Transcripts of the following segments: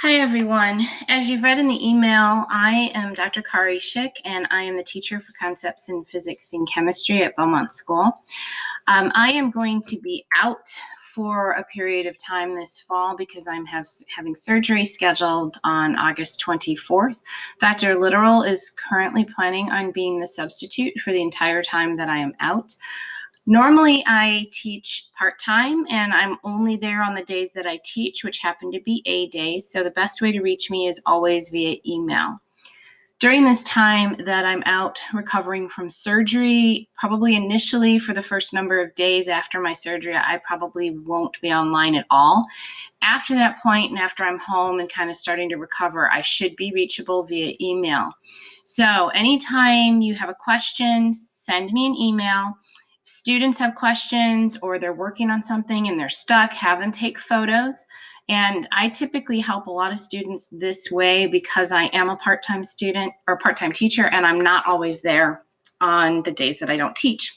Hi, everyone. As you've read in the email, I am Dr. Kari Schick, and I am the teacher for concepts in physics and chemistry at Beaumont School. I am going to be out for a period of time this fall because I'm having surgery scheduled on August 24th. Dr. Literal is currently planning on being the substitute for the entire time that I am out. Normally, I teach part-time, and I'm only there on the days that I teach, which happen to be A days, so the best way to reach me is always via email. During this time that I'm out recovering from surgery, probably initially for the first number of days after my surgery, I probably won't be online at all. After that point, and after I'm home and kind of starting to recover, I should be reachable via email. So anytime you have a question, send me an email. Students have questions or they're working on something and they're stuck, have them take photos. And I typically help a lot of students this way because I am a part-time student or part-time teacher, and I'm not always there on the days that I don't teach.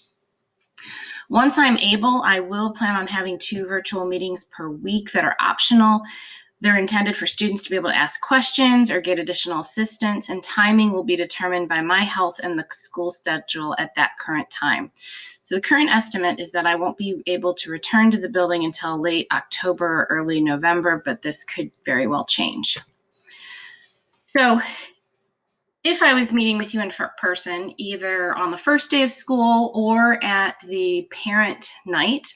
Once I'm able, I will plan on having 2 virtual meetings per week that are optional. They're intended for students to be able to ask questions or get additional assistance, and timing will be determined by my health and the school schedule at that current time. So the current estimate is that I won't be able to return to the building until late October or early November, but this could very well change. So if I was meeting with you in person, either on the first day of school or at the parent night,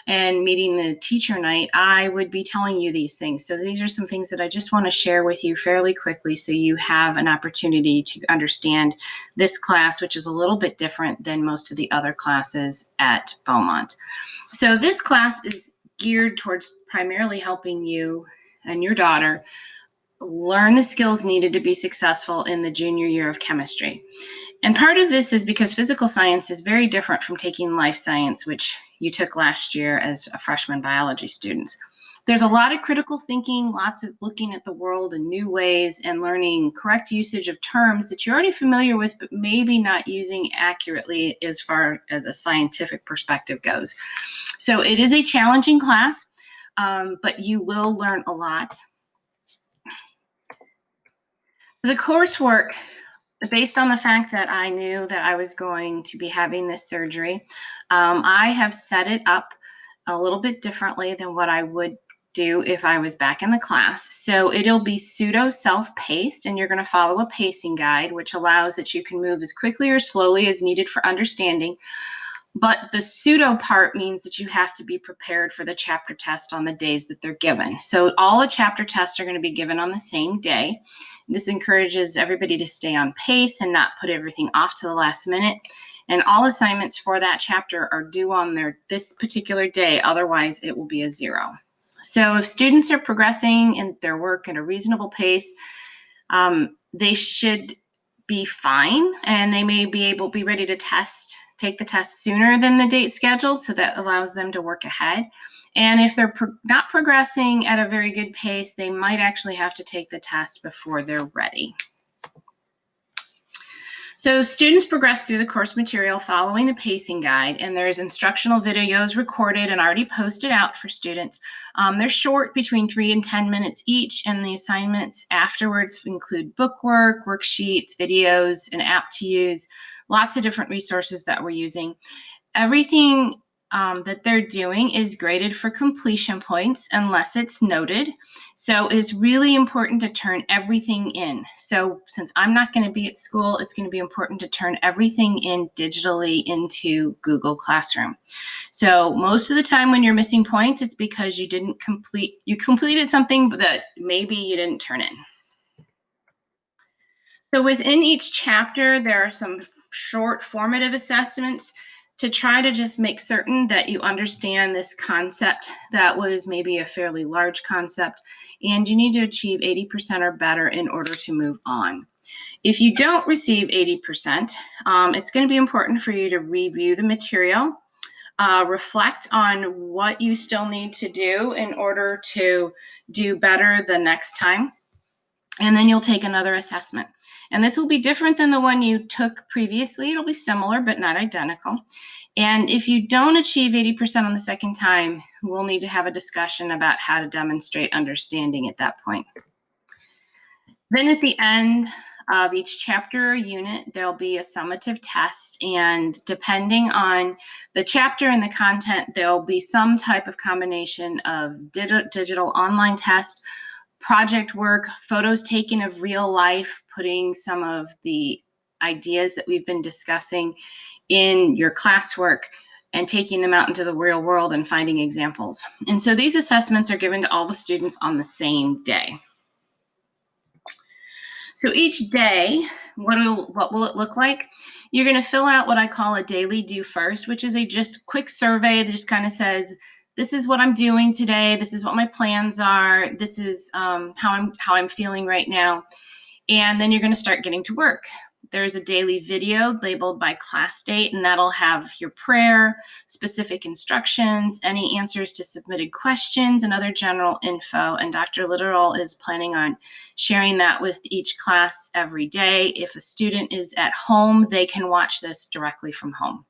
and meeting the teacher night, I would be telling you these things. So these are some things that I just want to share with you fairly quickly so you have an opportunity to understand this class, which is a little bit different than most of the other classes at Beaumont. So this class is geared towards primarily helping you and your daughter learn the skills needed to be successful in the junior year of chemistry. And part of this is because physical science is very different from taking life science, which you took last year as a freshman biology student. There's a lot of critical thinking, lots of looking at the world in new ways and learning correct usage of terms that you're already familiar with, but maybe not using accurately as far as a scientific perspective goes. So it is a challenging class, but you will learn a lot. The coursework, based on the fact that I knew that I was going to be having this surgery, I have set it up a little bit differently than what I would do if I was back in the class. So it'll be pseudo self-paced, and you're going to follow a pacing guide, which allows that you can move as quickly or slowly as needed for understanding. But the pseudo part means that you have to be prepared for the chapter test on the days that they're given. So all the chapter tests are going to be given on the same day. This encourages everybody to stay on pace and not put everything off to the last minute. And all assignments for that chapter are due on this particular day, otherwise it will be a 0. So if students are progressing in their work at a reasonable pace, they should be fine, and they may be ready to take the test sooner than the date scheduled, so that allows them to work ahead. And if they're not progressing at a very good pace, they might actually have to take the test before they're ready. So students progress through the course material following the pacing guide, and there's instructional videos recorded and already posted out for students. They're short, between 3 and 10 minutes each, and the assignments afterwards include bookwork, worksheets, videos, an app to use, lots of different resources that we're using. Everything that they're doing is graded for completion points unless it's noted. So it's really important to turn everything in. So since I'm not going to be at school, it's going to be important to turn everything in digitally into Google Classroom. So most of the time when you're missing points, it's because you completed something that maybe you didn't turn in. So within each chapter, there are some short formative assessments to try to just make certain that you understand this concept that was maybe a fairly large concept, and you need to achieve 80% or better in order to move on. If you don't receive 80%, it's going to be important for you to review the material, reflect on what you still need to do in order to do better the next time, and then you'll take another assessment. And this will be different than the one you took previously. It'll be similar, but not identical. And if you don't achieve 80% on the second time, we'll need to have a discussion about how to demonstrate understanding at that point. Then at the end of each chapter or unit, there'll be a summative test, and depending on the chapter and the content, there'll be some type of combination of digital online test, project work, photos taken of real life, putting some of the ideas that we've been discussing in your classwork and taking them out into the real world and finding examples. And so these assessments are given to all the students on the same day. So each day, what will it look like? You're going to fill out what I call a daily do first, which is a just quick survey that just kind of says, this is what I'm doing today. This is what my plans are. This is how I'm feeling right now. And then you're going to start getting to work. There's a daily video labeled by class date, and that'll have your prayer, specific instructions, any answers to submitted questions, and other general info. And Dr. Literal is planning on sharing that with each class every day. If a student is at home, they can watch this directly from home.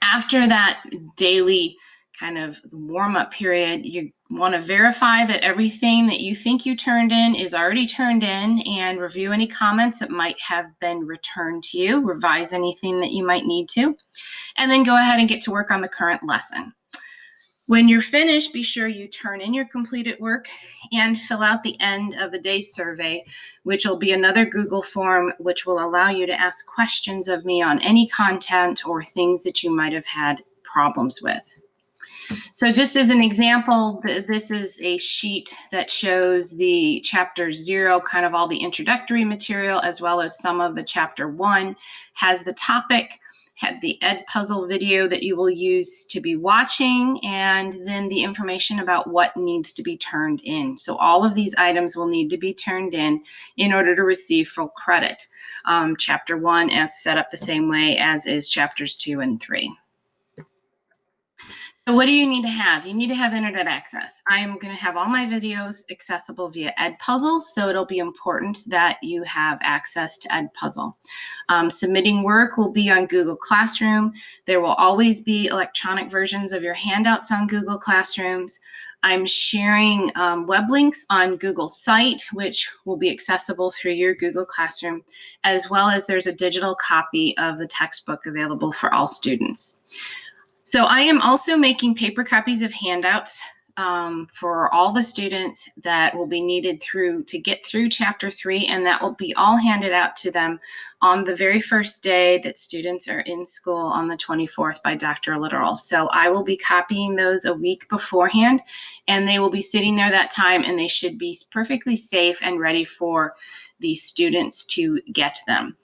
After that daily kind of warm-up period, you want to verify that everything that you think you turned in is already turned in, and review any comments that might have been returned to you, revise anything that you might need to, and then go ahead and get to work on the current lesson. When you're finished, be sure you turn in your completed work and fill out the end of the day survey, which will be another Google form, which will allow you to ask questions of me on any content or things that you might have had problems with. So just as an example, this is a sheet that shows the chapter 0, kind of all the introductory material, as well as some of the chapter 1, has the topic, had the Edpuzzle video that you will use to be watching, and then the information about what needs to be turned in. So all of these items will need to be turned in order to receive full credit. Chapter 1 is set up the same way as is chapters 2 and 3. So what do you need to have? You need to have internet access. I am going to have all my videos accessible via Edpuzzle, so it'll be important that you have access to Edpuzzle. Submitting work will be on Google Classroom. There will always be electronic versions of your handouts on Google Classrooms. I'm sharing web links on Google Site, which will be accessible through your Google Classroom, as well as there's a digital copy of the textbook available for all students. So I am also making paper copies of handouts for all the students that will be needed to get through chapter 3, and that will be all handed out to them on the very first day that students are in school on the 24th by Dr. Literal. So I will be copying those a week beforehand, and they will be sitting there that time, and they should be perfectly safe and ready for the students to get them.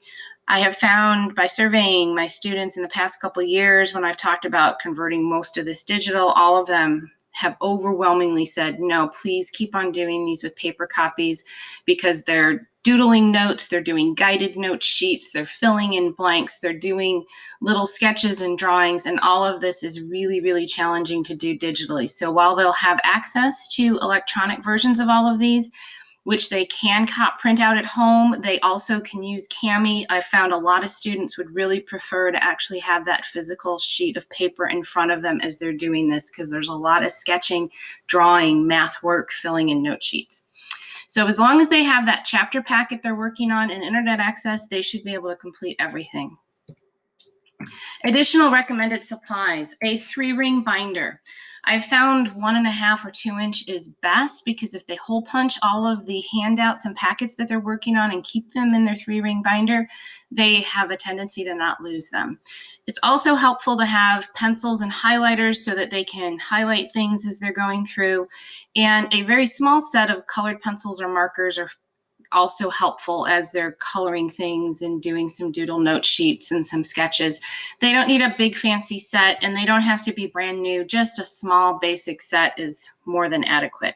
I have found by surveying my students in the past couple of years, when I've talked about converting most of this digital, all of them have overwhelmingly said, no, please keep on doing these with paper copies, because they're doodling notes, they're doing guided note sheets, they're filling in blanks, they're doing little sketches and drawings, and all of this is really, really challenging to do digitally. So while they'll have access to electronic versions of all of these, which they can print out at home, they also can use Kami. I found a lot of students would really prefer to actually have that physical sheet of paper in front of them as they're doing this, because there's a lot of sketching, drawing, math work, filling in note sheets. So as long as they have that chapter packet they're working on and internet access, they should be able to complete everything. Additional recommended supplies, a 3-ring binder. I found 1.5 or 2 inch is best, because if they hole punch all of the handouts and packets that they're working on and keep them in their 3-ring binder, they have a tendency to not lose them. It's also helpful to have pencils and highlighters so that they can highlight things as they're going through, and a very small set of colored pencils or markers are also helpful as they're coloring things and doing some doodle note sheets and some sketches. They don't need a big fancy set, and they don't have to be brand new. Just a small basic set is more than adequate.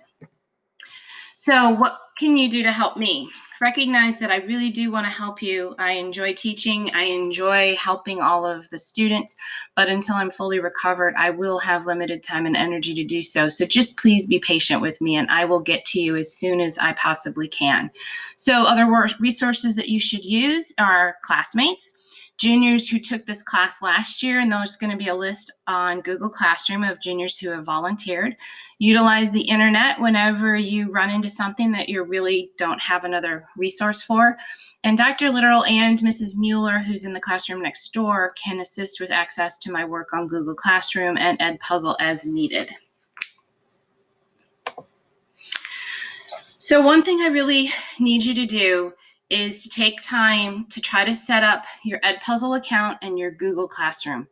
So what can you do to help me? Recognize that I really do want to help you. I enjoy teaching. I enjoy helping all of the students, but until I'm fully recovered, I will have limited time and energy to do so. So just please be patient with me, and I will get to you as soon as I possibly can. So other resources that you should use are classmates. juniors who took this class last year, and there's going to be a list on Google Classroom of juniors who have volunteered. Utilize the internet whenever you run into something that you really don't have another resource for. And Dr. Littrell and Mrs. Mueller, who's in the classroom next door, can assist with access to my work on Google Classroom and Edpuzzle as needed. So one thing I really need you to do is to take time to try to set up your Edpuzzle account and your Google Classroom.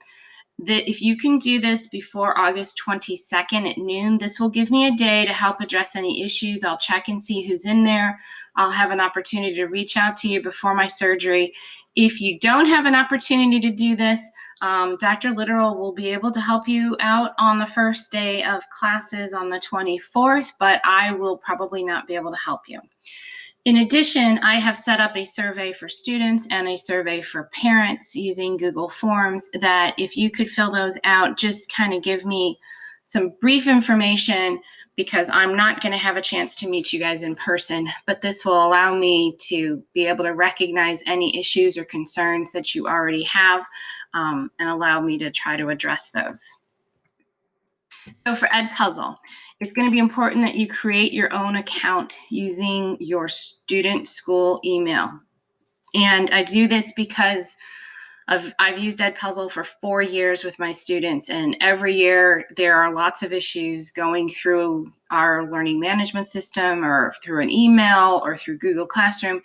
If you can do this before August 22nd at noon, this will give me a day to help address any issues. I'll check and see who's in there. I'll have an opportunity to reach out to you before my surgery. If you don't have an opportunity to do this, Dr. Littrell will be able to help you out on the first day of classes on the 24th, but I will probably not be able to help you. In addition, I have set up a survey for students and a survey for parents using Google Forms that if you could fill those out, just kind of give me some brief information, because I'm not going to have a chance to meet you guys in person, but this will allow me to be able to recognize any issues or concerns that you already have, and allow me to try to address those. So for Edpuzzle, it's going to be important that you create your own account using your student school email. And I do this because I've used Edpuzzle for 4 years with my students, and every year there are lots of issues going through our learning management system or through an email or through Google Classroom,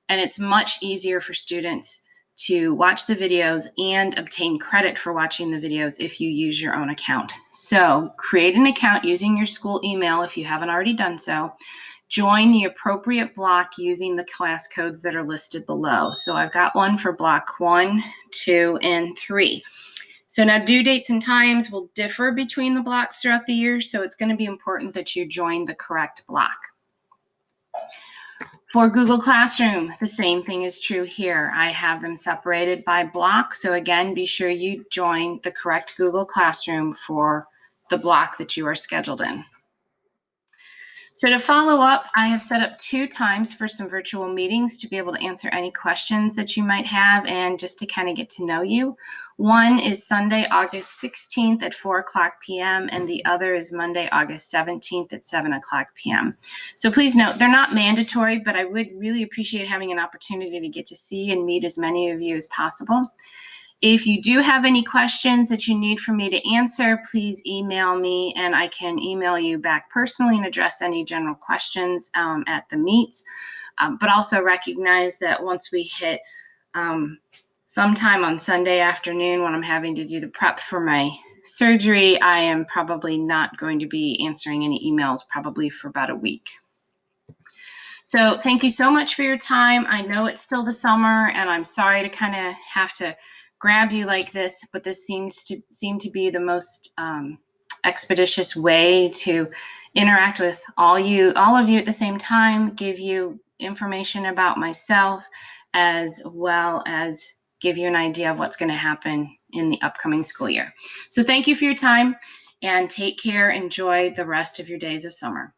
and it's much easier for students to watch the videos and obtain credit for watching the videos if you use your own account. So create an account using your school email if you haven't already done so. Join the appropriate block using the class codes that are listed below. So I've got one for block 1, 2, and 3. So now due dates and times will differ between the blocks throughout the year, so it's going to be important that you join the correct block. For Google Classroom, the same thing is true here. I have them separated by block. So again, be sure you join the correct Google Classroom for the block that you are scheduled in. So to follow up, I have set up 2 times for some virtual meetings to be able to answer any questions that you might have and just to kind of get to know you. One is Sunday, August 16th at 4:00 p.m. and the other is Monday, August 17th at 7:00 p.m. So please note, they're not mandatory, but I would really appreciate having an opportunity to get to see and meet as many of you as possible. If you do have any questions that you need for me to answer, please email me and I can email you back personally and address any general questions at the meet. But also recognize that once we hit sometime on Sunday afternoon when I'm having to do the prep for my surgery, I am probably not going to be answering any emails probably for about a week. So thank you so much for your time. I know it's still the summer and I'm sorry to kind of have to grab you like this, but this seems to be the most expeditious way to interact with all of you at the same time, give you information about myself, as well as give you an idea of what's going to happen in the upcoming school year. So thank you for your time and take care. Enjoy the rest of your days of summer.